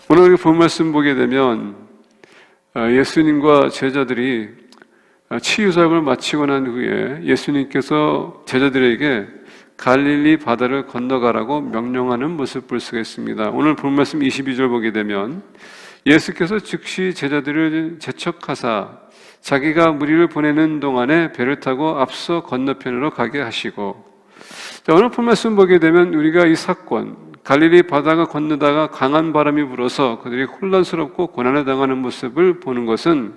오늘 본 말씀 보게 되면 예수님과 제자들이 치유 사역을 마치고 난 후에 예수님께서 제자들에게 갈릴리 바다를 건너가라고 명령하는 모습을 볼 수가 있습니다. 오늘 본 말씀 22절 보게 되면 예수께서 즉시 제자들을 재촉하사 자기가 무리를 보내는 동안에 배를 타고 앞서 건너편으로 가게 하시고, 오늘 본 말씀 보게 되면 우리가 이 사건, 갈릴리 바다가 건너다가 강한 바람이 불어서 그들이 혼란스럽고 고난을 당하는 모습을 보는 것은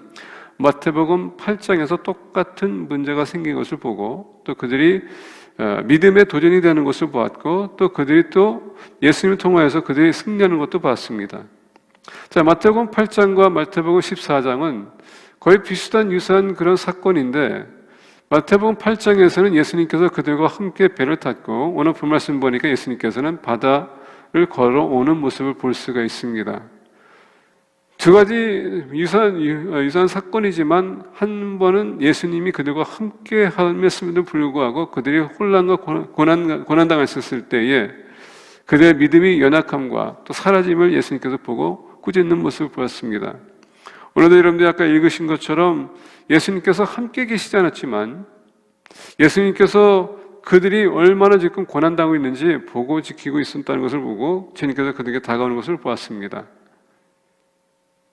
마태복음 8장에서 똑같은 문제가 생긴 것을 보고, 또 그들이 믿음의 도전이 되는 것을 보았고, 또 그들이 또 예수님을 통하여서 그들이 승리하는 것도 봤습니다. 자, 마태복음 8장과 마태복음 14장은 거의 비슷한 유사한 그런 사건인데, 마태복음 8장에서는 예수님께서 그들과 함께 배를 탔고, 오늘 본 말씀 보니까 예수님께서는 바다를 걸어오는 모습을 볼 수가 있습니다. 두 가지 유사한 사건이지만, 한 번은 예수님이 그들과 함께 함에도 불구하고 그들이 혼란과 고난당했을 때에 그들의 믿음이 연약함과 또 사라짐을 예수님께서 보고 꾸짖는 모습을 보았습니다. 오늘도 여러분들이 아까 읽으신 것처럼 예수님께서 함께 계시지 않았지만 예수님께서 그들이 얼마나 지금 고난당하고 있는지 보고 지키고 있었다는 것을 보고 주님께서 그들에게 다가오는 것을 보았습니다.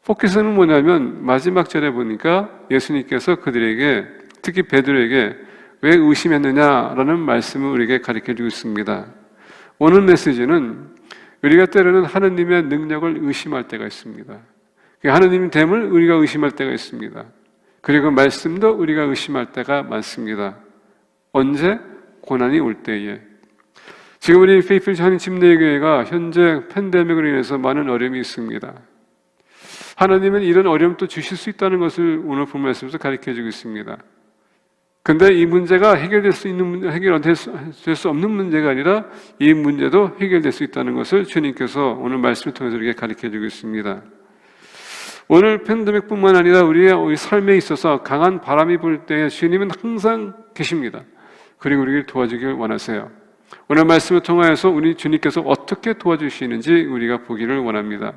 포커스는 뭐냐면 마지막 절에 보니까 예수님께서 그들에게, 특히 베드로에게 왜 의심했느냐라는 말씀을 우리에게 가르쳐주고 있습니다. 오늘 메시지는 우리가 때로는 하나님의 능력을 의심할 때가 있습니다. 하나님의 됨을 우리가 의심할 때가 있습니다. 그리고 말씀도 우리가 의심할 때가 많습니다. 언제? 고난이 올 때에. 지금 우리 페이필 한인 침례교회가 현재 팬데믹으로 인해서 많은 어려움이 있습니다. 하나님은 이런 어려움도 주실 수 있다는 것을 오늘 본 말씀에서 가르쳐주고 있습니다. 근데 이 문제가 해결될 수 없는 문제가 아니라 이 문제도 해결될 수 있다는 것을 주님께서 오늘 말씀을 통해서 우리에게 가르쳐주고 있습니다. 오늘 팬데믹뿐만 아니라 우리 삶에 있어서 강한 바람이 불 때 주님은 항상 계십니다. 그리고 우리를 도와주길 원하세요. 오늘 말씀을 통하여서 우리 주님께서 어떻게 도와주시는지 우리가 보기를 원합니다.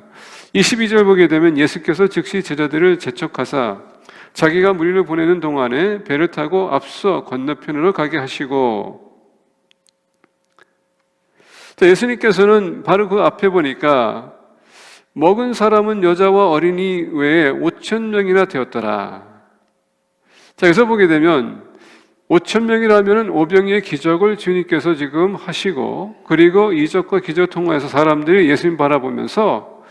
22절 보게 되면 예수께서 즉시 제자들을 재촉하사 자기가 무리를 보내는 동안에 배를 타고 앞서 건너편으로 가게 하시고, 예수님께서는 바로 그 앞에 보니까 먹은 사람은 여자와 어린이 외에 5,000명이나 되었더라. 자, 여기서 보게 되면 5,000명이라면 오병이의 기적을 주님께서 지금 하시고, 그리고 이적과 기적을 통해서 사람들이 예수님 바라보면서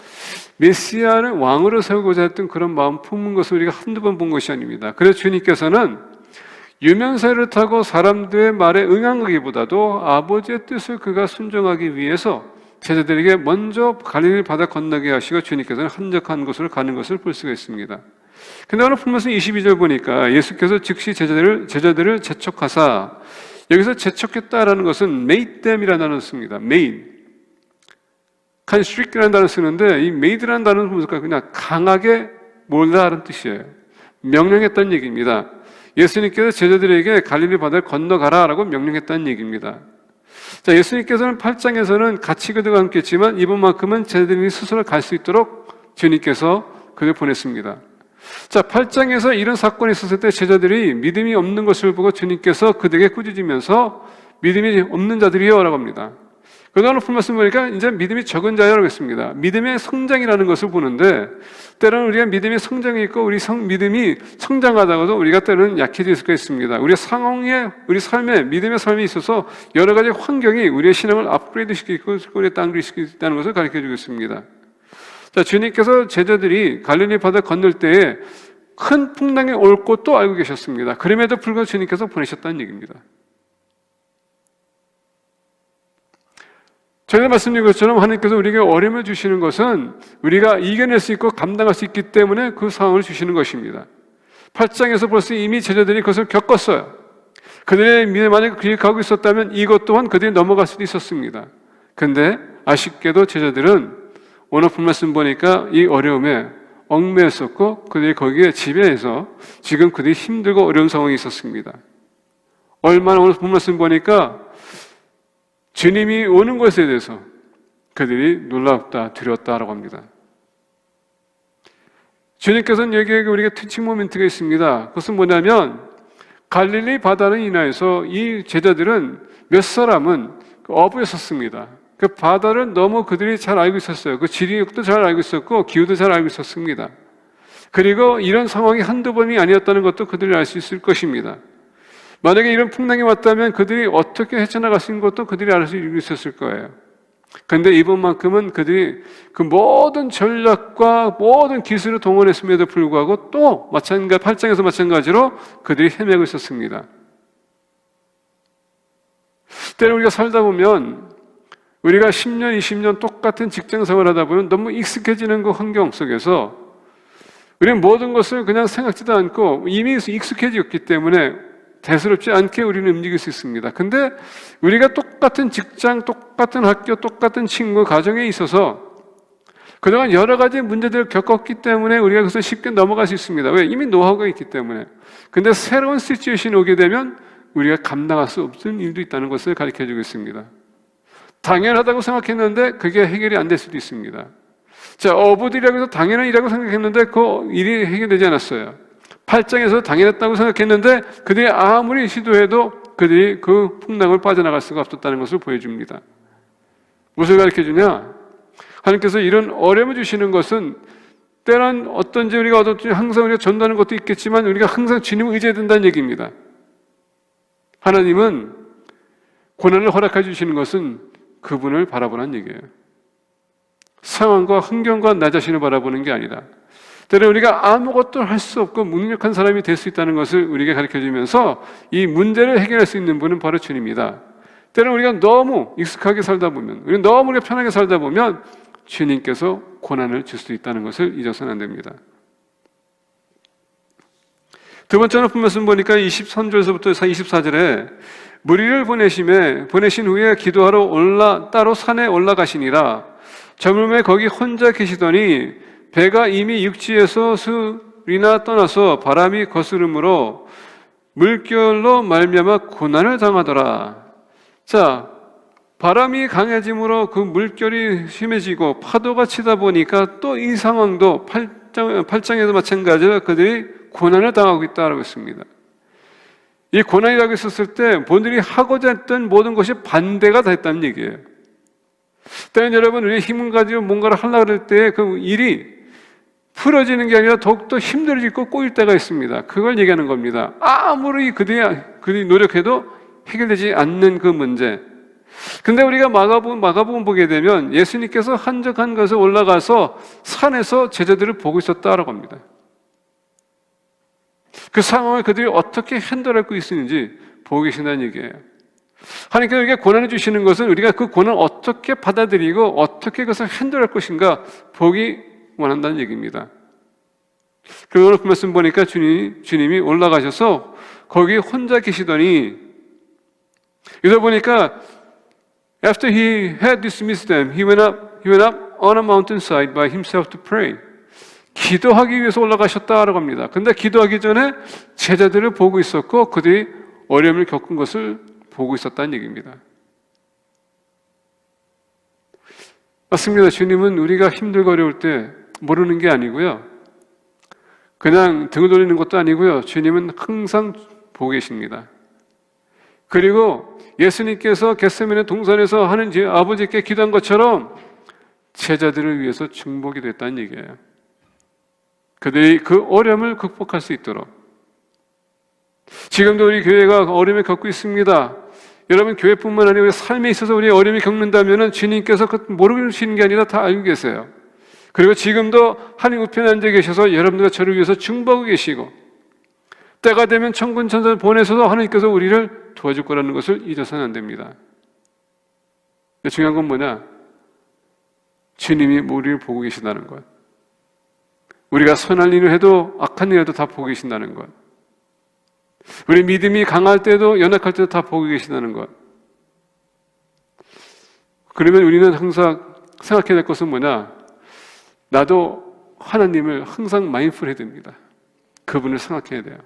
메시아를 왕으로 세우고자 했던 그런 마음 품은 것을 우리가 한두 번 본 것이 아닙니다. 그래서 주님께서는 유명세를 타고 사람들의 말에 응하기보다도 아버지의 뜻을 그가 순종하기 위해서 제자들에게 먼저 갈릴리 바다 건너게 하시고 주님께서는 한적한 곳으로 가는 것을 볼 수가 있습니다. 근데 오늘 본 말씀 22절 보니까 예수께서 즉시 제자들을 재촉하사, 여기서 재촉했다라는 것은 made them이라는 단어를 씁니다. made. constrict라는 단어를 쓰는데 이 made라는 단어는 뭡니까? 그냥 강하게 몰다라는 뜻이에요. 명령했다는 얘기입니다. 예수님께서 제자들에게 갈릴리 바다를 건너가라라고 명령했다는 얘기입니다. 자, 예수님께서는 8장에서는 같이 그들과 함께 했지만 이번만큼은 제자들이 스스로 갈 수 있도록 주님께서 그를 보냈습니다. 자, 8장에서 이런 사건이 있었을 때 제자들이 믿음이 없는 것을 보고 주님께서 그들에게 꾸짖으면서 믿음이 없는 자들이요 라고 합니다. 그다음 오늘 말씀 보니까 이제 믿음이 적은 자라고 했습니다. 믿음의 성장이라는 것을 보는데, 때로는 우리가 믿음의 성장이 있고 믿음이 성장하다가도 우리가 때로는 약해질 수가 있습니다. 우리 상황에, 우리 삶에, 믿음의 삶에 있어서 여러 가지 환경이 우리의 신앙을 업그레이드 시키고 우리의 다운그레이드 시키다는 것을 가르쳐주고 있습니다. 자, 주님께서 제자들이 갈릴리 바다 건널 때에 큰 풍랑이 올 것도 알고 계셨습니다. 그럼에도 불구하고 주님께서 보내셨다는 얘기입니다. 전에 말씀드린 것처럼 하나님께서 우리에게 어려움을 주시는 것은 우리가 이겨낼 수 있고 감당할 수 있기 때문에 그 상황을 주시는 것입니다. 8장에서 벌써 이미 제자들이 그것을 겪었어요. 그들의 믿음에 만약에 그렇게 가고 있었다면 이것 또한 그들이 넘어갈 수도 있었습니다. 그런데 아쉽게도 제자들은 오늘 본 말씀 보니까 이 어려움에 얽매였었고 그들이 거기에 지배해서 지금 그들이 힘들고 어려운 상황이 있었습니다. 얼마나 오늘 본 말씀 보니까 주님이 오는 것에 대해서 그들이 놀랍다, 두려웠다라고 합니다. 주님께서는 여기에 우리가 특징 모멘트가 있습니다. 그것은 뭐냐면 갈릴리 바다를 인하여서 이 제자들은 몇 사람은 어부에 섰습니다. 그 바다를 너무 그들이 잘 알고 있었어요. 그 지리력도 잘 알고 있었고 기후도 잘 알고 있었습니다. 그리고 이런 상황이 한두 번이 아니었다는 것도 그들이 알 수 있을 것입니다. 만약에 이런 풍랑이 왔다면 그들이 어떻게 헤쳐나갈 수 있는 것도 그들이 알 수 있었을 거예요. 그런데 이번만큼은 그들이 그 모든 전략과 모든 기술을 동원했음에도 불구하고 또 마찬가지 8장에서 마찬가지로 그들이 헤매고 있었습니다. 때로 우리가 살다 보면 우리가 10년, 20년 똑같은 직장 생활을 하다 보면 너무 익숙해지는 그 환경 속에서 우리는 모든 것을 그냥 생각지도 않고 이미 익숙해졌기 때문에 대수롭지 않게 우리는 움직일 수 있습니다. 근데 우리가 똑같은 직장, 똑같은 학교, 똑같은 친구, 가정에 있어서 그동안 여러 가지 문제들을 겪었기 때문에 우리가 그것을 쉽게 넘어갈 수 있습니다. 왜? 이미 노하우가 있기 때문에. 근데 새로운 시츄에이션이 오게 되면 우리가 감당할 수 없는 일도 있다는 것을 가르쳐주고 있습니다. 당연하다고 생각했는데 그게 해결이 안 될 수도 있습니다. 자, 어부들이라고 해서 당연한 일이라고 생각했는데 그 일이 해결되지 않았어요. 8장에서 당연했다고 생각했는데 그들이 아무리 시도해도 그들이 그 풍랑을 빠져나갈 수가 없었다는 것을 보여줍니다. 무엇을 가르쳐주냐? 하나님께서 이런 어려움을 주시는 것은 때론 어떤지 우리가 얻었지 항상 우리가 전도하는 것도 있겠지만 우리가 항상 주님을 의지해야 된다는 얘기입니다. 하나님은 고난을 허락해 주시는 것은 그분을 바라보는 얘기예요. 상황과 환경과 나 자신을 바라보는 게 아니라 때로 우리가 아무것도 할 수 없고 무능력한 사람이 될 수 있다는 것을 우리에게 가르쳐주면서 이 문제를 해결할 수 있는 분은 바로 주님이다. 때로 우리가 너무 익숙하게 살다 보면 우리가 너무 우리가 편하게 살다 보면 주님께서 고난을 줄 수 있다는 것을 잊어서는 안 됩니다. 두 번째로 본 말씀 보니까 23절에서부터 24절에 무리를 보내신 후에 기도하러 따로 산에 올라가시니라. 저물매 거기 혼자 계시더니 배가 이미 육지에서 수리나 떠나서 바람이 거스름으로 물결로 말미암아 고난을 당하더라. 자, 바람이 강해짐으로 그 물결이 심해지고 파도가 치다 보니까 또 이 상황도 8장에도 마찬가지로 그들이 고난을 당하고 있다고 했습니다. 이 고난이라고 했었을 때 본인들이 하고자 했던 모든 것이 반대가 다 했다는 얘기예요. 때는 여러분 우리 힘을 가지고 뭔가를 하려고 할 때 그 일이 풀어지는 게 아니라 더욱더 힘들어지고 꼬일 때가 있습니다. 그걸 얘기하는 겁니다. 아무리 그들이 노력해도 해결되지 않는 그 문제. 근데 우리가 마가복음 보게 되면 예수님께서 한적한 곳에 올라가서 산에서 제자들을 보고 있었다라고 합니다. 그 상황을 그들이 어떻게 핸들하고 있는지 보고 계신다는 얘기예요. 하나님께서 우리에게 고난을 주시는 것은 우리가 그 고난을 어떻게 받아들이고 어떻게 그것을 핸들할 것인가 보기 원한다는 얘기입니다. 그리고 오늘 그 말씀 보니까 주님이 올라가셔서 거기 혼자 계시더니 여기서 보니까 after he had dismissed them, he went up on a mountainside by himself to pray. 기도하기 위해서 올라가셨다라고 합니다. 근데 기도하기 전에 제자들을 보고 있었고 그들이 어려움을 겪은 것을 보고 있었다는 얘기입니다. 맞습니다. 주님은 우리가 힘들고 어려울 때 모르는 게 아니고요. 그냥 등을 돌리는 것도 아니고요. 주님은 항상 보고 계십니다. 그리고 예수님께서 겟세마네 동산에서 하는 아버지께 기도한 것처럼 제자들을 위해서 중보기도 했다는 얘기예요. 그들이 그 어려움을 극복할 수 있도록. 지금도 우리 교회가 어려움을 겪고 있습니다. 여러분 교회뿐만 아니라 우리 삶에 있어서 우리 어려움을 겪는다면 주님께서 모르시는 게 아니라 다 알고 계세요. 그리고 지금도 하나님 우편에 앉아 계셔서 여러분들과 저를 위해서 중보하고 계시고 때가 되면 천군 천사를 보내셔서 하나님께서 우리를 도와줄 거라는 것을 잊어서는 안 됩니다. 근데 중요한 건 뭐냐? 주님이 우리를 보고 계신다는 것. 우리가 선한 일을 해도 악한 일을 해도 다 보고 계신다는 것. 우리 믿음이 강할 때도 연약할 때도 다 보고 계신다는 것. 그러면 우리는 항상 생각해야 될 것은 뭐냐? 나도 하나님을 항상 마인드풀해야 됩니다. 그분을 생각해야 돼요.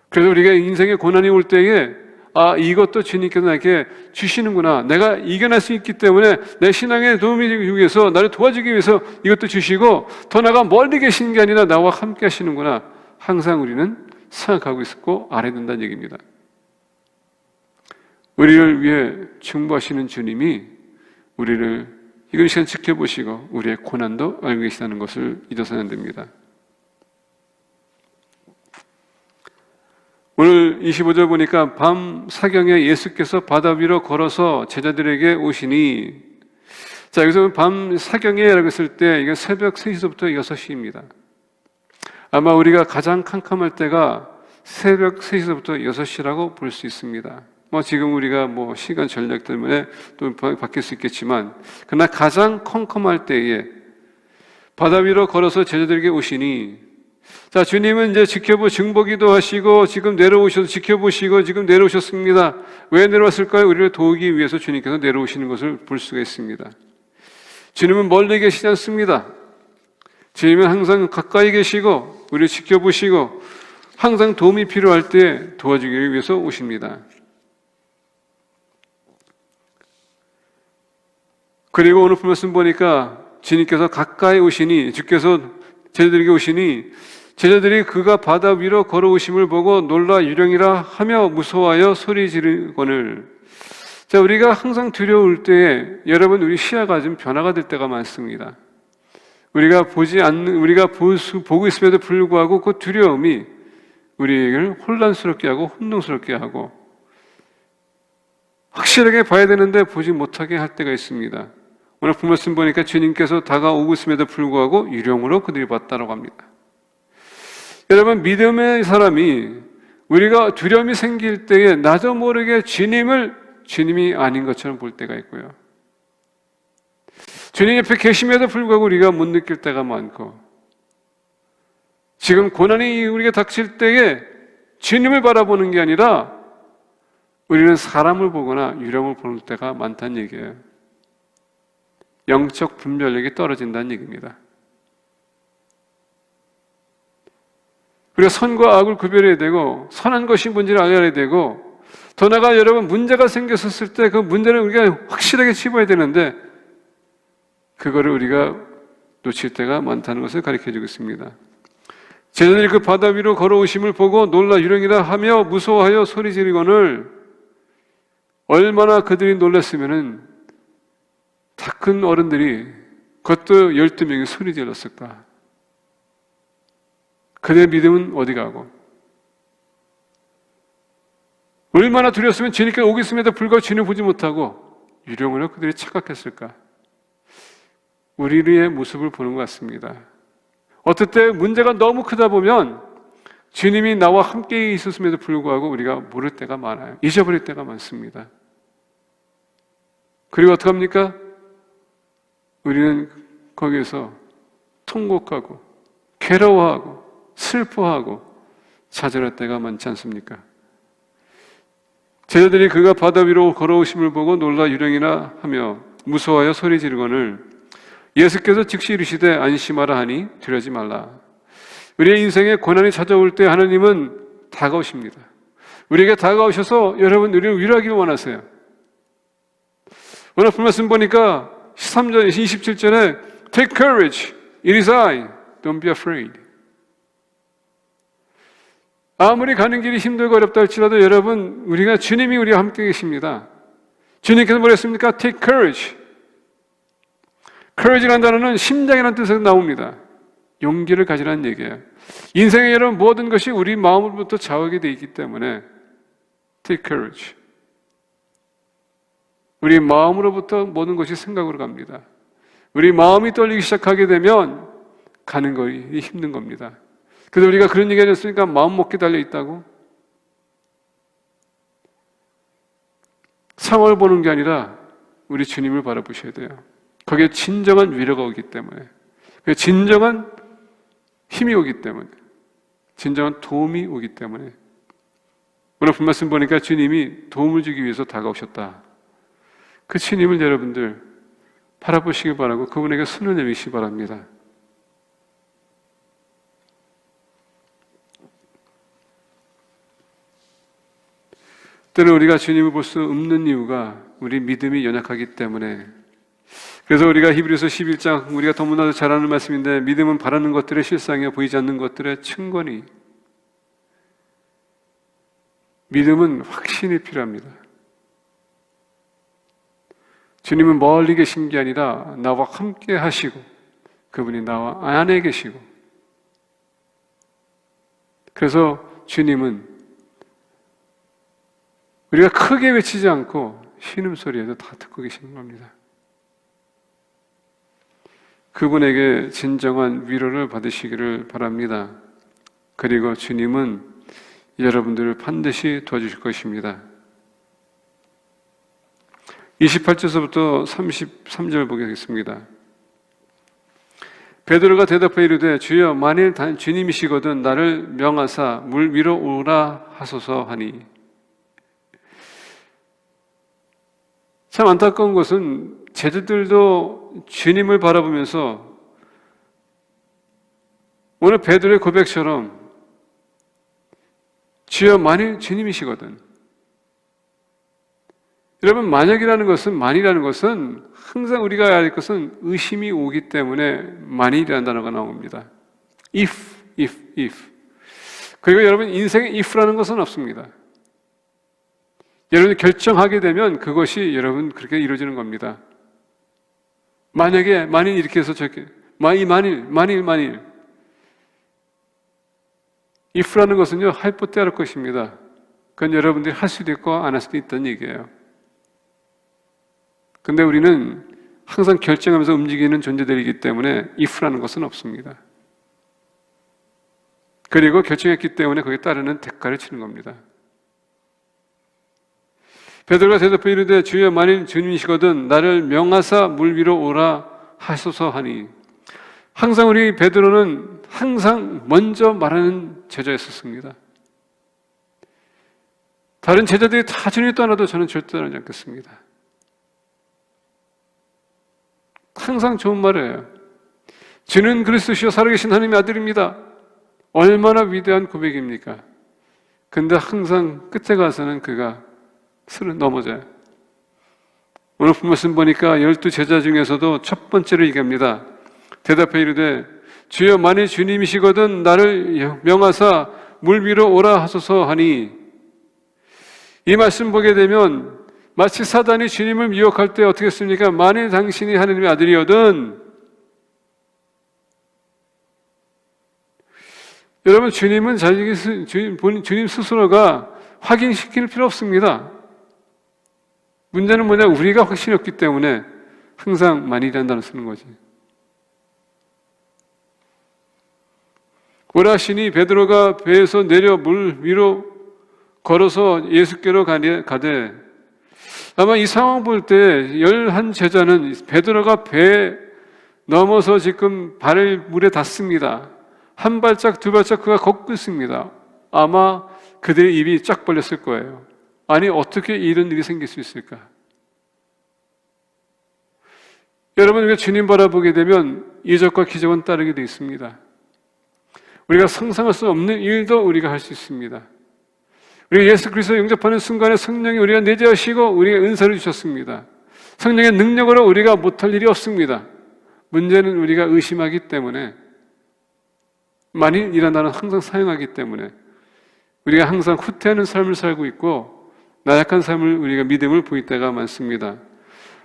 그래서 우리가 인생에 고난이 올 때에 아, 이것도 주님께서 나에게 주시는구나. 내가 이겨낼 수 있기 때문에 내 신앙에 도움이 되기 위해서, 나를 도와주기 위해서 이것도 주시고, 더 나아가 멀리 계시는 게 아니라 나와 함께 하시는구나. 항상 우리는 생각하고 있었고 알아야 된다는 얘기입니다. 우리를 위해 중보하시는 주님이 우리를 이건 시간 지켜보시고 우리의 고난도 알고 계시다는 것을 잊어서는 안 됩니다. 오늘 25절 보니까 밤 사경에 예수께서 바다 위로 걸어서 제자들에게 오시니, 자, 여기서 밤 사경에라고 했을 때 이게 새벽 3시부터 6시입니다. 아마 우리가 가장 캄캄할 때가 새벽 3시부터 6시라고 볼 수 있습니다. 지금 우리가 시간 전략 때문에 또 바뀔 수 있겠지만, 그러나 가장 컴컴할 때에 바다 위로 걸어서 제자들에게 오시니, 자, 주님은 이제 중보기도 하시고 지금 내려오셔서 지켜보시고 지금 내려오셨습니다. 왜 내려왔을까요? 우리를 도우기 위해서 주님께서 내려오시는 것을 볼 수가 있습니다. 주님은 멀리 계시지 않습니다. 주님은 항상 가까이 계시고 우리를 지켜보시고 항상 도움이 필요할 때 도와주기 위해서 오십니다. 그리고 오늘 말씀 보니까 주님께서 가까이 오시니, 주께서 제자들에게 오시니, 제자들이 그가 바다 위로 걸어오심을 보고 놀라 유령이라 하며 무서워하여 소리 지르거늘. 자, 우리가 항상 두려울 때에 여러분, 우리 시야가 좀 변화가 될 때가 많습니다. 우리가 보고 있음에도 불구하고 그 두려움이 우리를 혼란스럽게 하고 혼동스럽게 하고 확실하게 봐야 되는데 보지 못하게 할 때가 있습니다. 오늘 말씀 보니까 주님께서 다가오고 있음에도 불구하고 유령으로 그들이 봤다라고 합니다. 여러분, 믿음의 사람이 우리가 두려움이 생길 때에 나도 모르게 주님이 아닌 것처럼 볼 때가 있고요. 주님 옆에 계심에도 불구하고 우리가 못 느낄 때가 많고, 지금 고난이 우리가 닥칠 때에 주님을 바라보는 게 아니라 우리는 사람을 보거나 유령을 보는 때가 많다는 얘기예요. 영적 분별력이 떨어진다는 얘기입니다. 우리가 선과 악을 구별해야 되고 선한 것이 뭔지를 알아야 되고, 더 나아가 여러분, 문제가 생겼을 때 그 문제를 우리가 확실하게 짚어야 되는데 그거를 우리가 놓칠 때가 많다는 것을 가르쳐주고 있습니다. 제자들이 그 바다 위로 걸어오심을 보고 놀라 유령이라 하며 무서워하여 소리 지르거늘. 얼마나 그들이 놀랐으면은 다 큰 어른들이, 그것도 12명이 소리 질렀을까. 그들의 믿음은 어디 가고, 얼마나 두려웠으면 주님께 오겠음에도 불구하고 주님을 보지 못하고 유령으로 그들이 착각했을까. 우리의 모습을 보는 것 같습니다. 어떨 때 문제가 너무 크다 보면 주님이 나와 함께 있었음에도 불구하고 우리가 모를 때가 많아요. 잊어버릴 때가 많습니다. 그리고 어떡합니까? 우리는 거기에서 통곡하고 괴로워하고 슬퍼하고 좌절할 때가 많지 않습니까? 제자들이 그가 바다 위로 걸어오심을 보고 놀라 유령이나 하며 무서워하여 소리 지르거늘. 예수께서 즉시 이르시되 안심하라 하니 두려워하지 말라. 우리의 인생에 고난이 찾아올 때 하나님은 다가오십니다. 우리에게 다가오셔서 여러분, 우리를 위로하기를 원하세요. 오늘 말씀 보니까 13절, 27절에 Take courage, it is I, don't be afraid. 아무리 가는 길이 힘들고 어렵다 할지라도 여러분, 주님이 우리와 함께 계십니다. 주님께서 뭐라 했습니까? Take courage. courage라는 단어는 심장이라는 뜻에서 나옵니다. 용기를 가지라는 얘기예요. 인생에 여러분, 모든 것이 우리 마음으로부터 좌우하게 되어 있기 때문에 take courage. 우리 마음으로부터 모든 것이 생각으로 갑니다. 우리 마음이 떨리기 시작하게 되면 가는 것이 힘든 겁니다. 그래서 우리가 그런 얘기 하셨으니까 마음 먹기 달려있다고? 상황을 보는 게 아니라 우리 주님을 바라보셔야 돼요. 거기에 진정한 위로가 오기 때문에, 진정한 힘이 오기 때문에, 진정한 도움이 오기 때문에. 오늘 본 말씀 보니까 주님이 도움을 주기 위해서 다가오셨다. 그 주님을 여러분들 바라보시기 바라고 그분에게 손을 내미시기 바랍니다. 때는 우리가 주님을 볼 수 없는 이유가 우리 믿음이 연약하기 때문에, 그래서 우리가 히브리서 11장, 우리가 너무나도 잘 아는 말씀인데, 믿음은 바라는 것들의 실상이요 보이지 않는 것들의 증거니, 믿음은 확신이 필요합니다. 주님은 멀리 계신 게 아니라 나와 함께 하시고 그분이 나와 안에 계시고, 그래서 주님은 우리가 크게 외치지 않고 신음소리에도 다 듣고 계시는 겁니다. 그분에게 진정한 위로를 받으시기를 바랍니다. 그리고 주님은 여러분들을 반드시 도와주실 것입니다. 28절부터 33절 보겠습니다. 베드로가 대답하여 이르되 주여 만일 주님이시거든 나를 명하사 물 위로 오라 하소서 하니. 참 안타까운 것은 제자들도 주님을 바라보면서 오늘 베드로의 고백처럼 주여 만일 주님이시거든. 여러분, 만약이라는 것은, 만이라는 것은 항상 우리가 알아야 할 것은 의심이 오기 때문에 만일이라는 단어가 나옵니다. if. 그리고 여러분, 인생에 if라는 것은 없습니다. 여러분이 결정하게 되면 그것이 여러분 그렇게 이루어지는 겁니다. 만약에, 만일 이렇게 해서 저렇게, 만일. if라는 것은요, 할 것 때할 것입니다. 그건 여러분들이 할 수도 있고 안 할 수도 있다는 얘기예요. 근데 우리는 항상 결정하면서 움직이는 존재들이기 때문에 if라는 것은 없습니다. 그리고 결정했기 때문에 거기에 따르는 대가를 치는 겁니다. 베드로가 대답하여 이르되 주여 만일 주님이시거든 나를 명하사 물 위로 오라 하소서 하니. 항상 우리 베드로는 항상 먼저 말하는 제자였었습니다. 다른 제자들이 다 주님을 떠나도 저는 절대 떠나지 않겠습니다. 항상 좋은 말이에요. 주는 그리스도시요 살아계신 하나님의 아들입니다. 얼마나 위대한 고백입니까? 근데 항상 끝에 가서는 그가 술을 넘어져요. 오늘 말씀 보니까 12제자 중에서도 첫 번째로 얘기합니다. 대답해 이르되 주여 만일 주님이시거든 나를 명하사 물 위로 오라 하소서 하니. 이 말씀 보게 되면 마치 사단이 주님을 미혹할 때 어떻게 했습니까? 만일 당신이 하나님의 아들이거든. 여러분, 주님은 주님 스스로가 확인시킬 필요 없습니다. 문제는 뭐냐? 우리가 확신이 없기 때문에 항상 만일이라는 단어를 쓰는 거지. 오라시니 베드로가 배에서 내려 물 위로 걸어서 예수께로 가되, 아마 이 상황 볼 때 11제자는 베드로가 배 넘어서 지금 발을 물에 닿습니다. 한 발짝 두 발짝 그가 걷고 있습니다. 아마 그들의 입이 쫙 벌렸을 거예요. 아니 어떻게 이런 일이 생길 수 있을까? 여러분, 우리가 주님 바라보게 되면 이적과 기적은 따르게 되어 있습니다. 우리가 상상할 수 없는 일도 우리가 할 수 있습니다. 우리가 예수 그리스도 영접하는 순간에 성령이 우리가 내재하시고 우리에게 은사를 주셨습니다. 성령의 능력으로 우리가 못할 일이 없습니다. 문제는 우리가 의심하기 때문에, 만일이라는 단어는 항상 사용하기 때문에 우리가 항상 후퇴하는 삶을 살고 있고 나약한 삶을 우리가 믿음을 보일 때가 많습니다.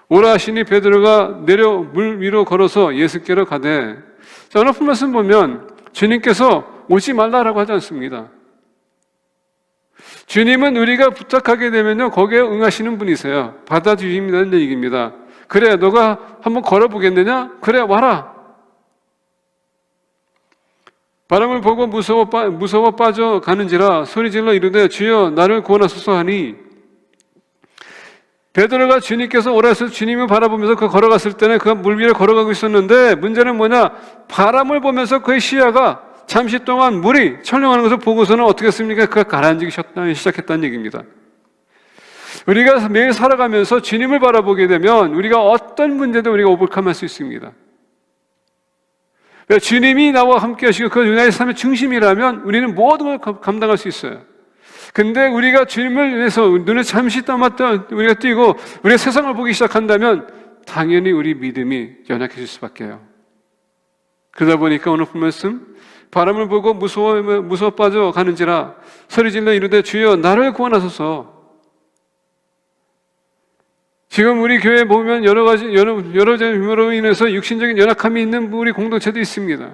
오라 하시니 베드로가 내려 물 위로 걸어서 예수께로 가되. 자, 오늘 말씀 보면 주님께서 오지 말라라고 하지 않습니다. 주님은 우리가 부탁하게 되면요 거기에 응하시는 분이세요. 받아주신다는 얘기입니다. 그래 너가 한번 걸어보겠느냐? 그래 와라. 바람을 보고 무서워 빠져가는지라 소리질러 이르되 주여 나를 구원하소서 하니. 베드로가 주님께서 오라 해서 주님을 바라보면서 그 걸어갔을 때는 그가 물 위를 걸어가고 있었는데, 문제는 뭐냐? 바람을 보면서 그의 시야가 잠시 동안 물이 철렁하는 것을 보고서는 어떻게 했습니까? 그가 가라앉기 시작했다는 얘기입니다. 우리가 매일 살아가면서 주님을 바라보게 되면 우리가 어떤 문제도 우리가 오버컴할 수 있습니다. 주님이 나와 함께 하시고 그 나의 삶의 중심이라면 우리는 모든 걸 감당할 수 있어요. 근데 우리가 주님을 위해서 눈에 잠시 떠났던 우리가 뛰고 우리가 세상을 보기 시작한다면 당연히 우리 믿음이 연약해질 수밖에요. 그러다 보니까 오늘 본 말씀, 바람을 보고 무서워 빠져 가는지라 소리질러 이르되 주여 나를 구원하소서. 지금 우리 교회에 보면 여러 점으로 인해서 육신적인 연약함이 있는 우리 공동체도 있습니다.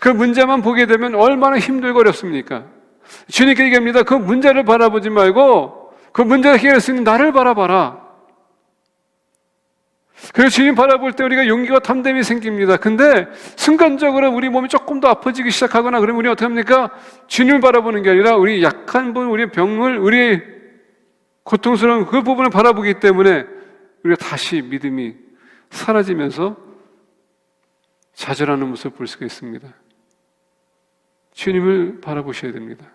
그 문제만 보게 되면 얼마나 힘들고 어렵습니까? 주님께 얘기합니다. 그 문제를 바라보지 말고 그 문제를 해결할 수 있는 나를 바라봐라. 그래서 주님 바라볼 때 우리가 용기와 탐담이 생깁니다. 근데 순간적으로 우리 몸이 조금 더 아파지기 시작하거나 그러면 우리 어떻게 합니까? 주님을 바라보는 게 아니라 우리 약한 분, 우리의 병을, 우리의 고통스러운 그 부분을 바라보기 때문에 우리가 다시 믿음이 사라지면서 좌절하는 모습을 볼 수가 있습니다. 주님을 바라보셔야 됩니다.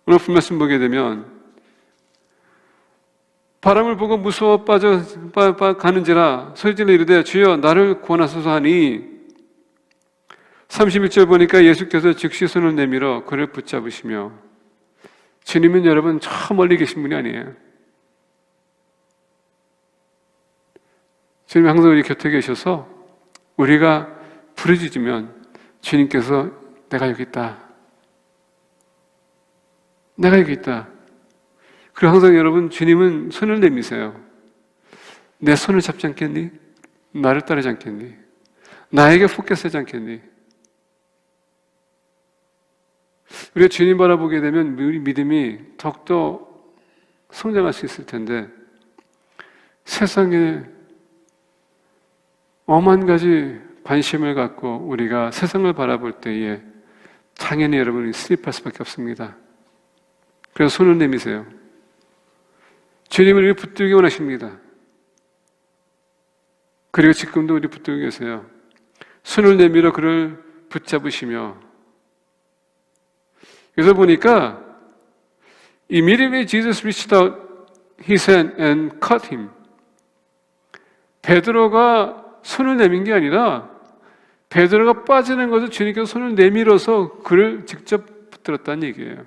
오늘 말씀 보게 되면 바람을 보고 무서워 빠져 가는지라 소리질러 이르되 주여 나를 구원하소서 하니 31절 보니까 예수께서 즉시 손을 내밀어 그를 붙잡으시며, 주님은 여러분 저 멀리 계신 분이 아니에요. 주님이 항상 우리 곁에 계셔서 우리가 부르짖으면 주님께서 내가 여기 있다, 내가 여기 있다. 그리고 항상 여러분 주님은 손을 내미세요. 내 손을 잡지 않겠니? 나를 따르지 않겠니? 나에게 포커스하지 않겠니? 우리가 주님 바라보게 되면 우리 믿음이 더욱더 성장할 수 있을 텐데, 세상에 오만 가지 관심을 갖고 우리가 세상을 바라볼 때에 당연히 여러분이 슬립할 수밖에 없습니다. 그래서 손을 내미세요. 주님을 우리 붙들기 원하십니다. 그리고 지금도 우리 붙들고 계세요. 손을 내밀어 그를 붙잡으시며. 그래서 보니까 Immediately Jesus reached out his hand and caught him. 베드로가 손을 내민 게 아니라 베드로가 빠지는 것을 주님께서 손을 내밀어서 그를 직접 붙들었다는 얘기예요.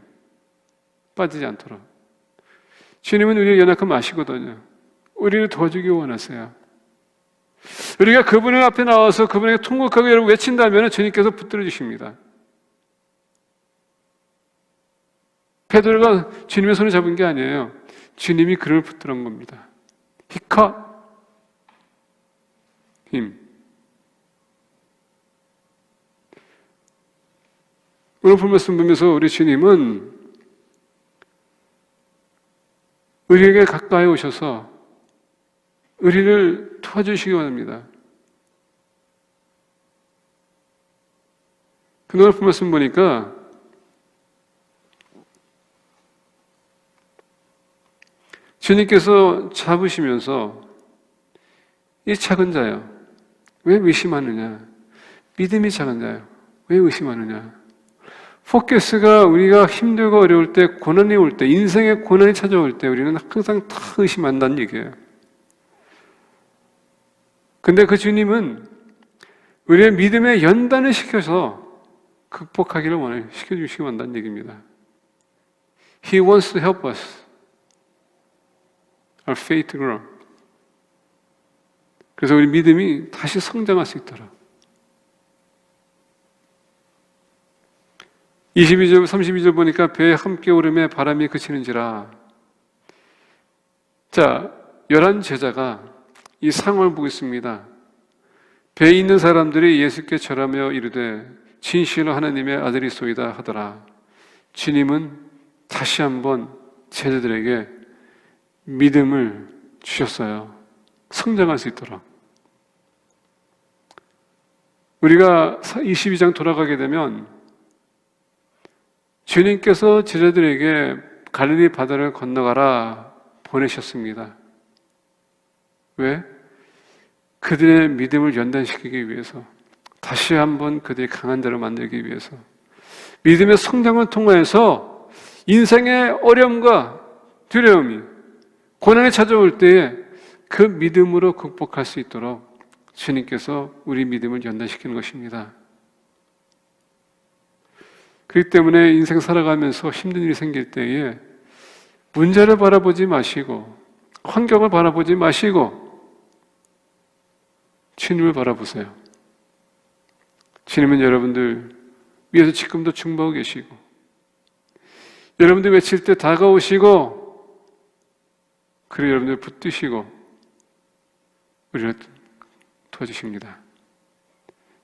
빠지지 않도록. 주님은 우리의 연약함 아시거든요. 우리를 도와주기 원하세요. 우리가 그분의 앞에 나와서 그분에게 통곡하고 여러분 외친다면 주님께서 붙들어 주십니다. 베드로가 주님의 손을 잡은 게 아니에요. 주님이 그를 붙들은 겁니다. He caught him. 오늘 본 말씀 보면서 우리 주님은 우리에게 가까이 오셔서 우리를 도와주시기 원합니다. 오늘 본 말씀 보니까 주님께서 잡으시면서 이 작은 자요, 왜 의심하느냐? 믿음이 작은 자요, 왜 의심하느냐? 포커스가 우리가 힘들고 어려울 때, 고난이 올 때, 인생의 고난이 찾아올 때 우리는 항상 다 의심한다는 얘기예요. 근데 그 주님은 우리의 믿음에 연단을 시켜서 극복하기를 시켜주시기 원한다는 얘기입니다. He wants to help us. Our faith to grow. 그래서 우리 믿음이 다시 성장할 수 있도록. 22절, 32절 보니까 배에 함께 오름에 바람이 그치는지라. 자, 11 제자가 이 상황을 보고 있습니다. 배에 있는 사람들이 예수께 절하며 이르되 진실로 하나님의 아들이소이다 하더라. 주님은 다시 한번 제자들에게 믿음을 주셨어요. 성장할 수 있도록. 우리가 22장 돌아가게 되면 주님께서 제자들에게 갈릴리 바다를 건너가라 보내셨습니다. 왜? 그들의 믿음을 연단시키기 위해서, 다시 한번 그들이 강한 자로 만들기 위해서, 믿음의 성장을 통해서 인생의 어려움과 두려움이, 고난이 찾아올 때에 그 믿음으로 극복할 수 있도록 주님께서 우리 믿음을 연단시키는 것입니다. 그렇기 때문에 인생 살아가면서 힘든 일이 생길 때에 문제를 바라보지 마시고 환경을 바라보지 마시고 주님을 바라보세요. 주님은 여러분들 위에서 지금도 충보하고 계시고 여러분들 외칠 때 다가오시고 그리고 여러분들 붙드시고 우리를 도와주십니다.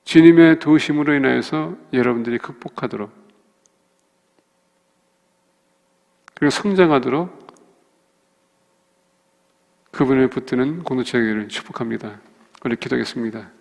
주님의 도우심으로 인하여서 여러분들이 극복하도록 그리고 성장하도록 그분을 붙드는 공동체를 축복합니다. 우리 기도하겠습니다.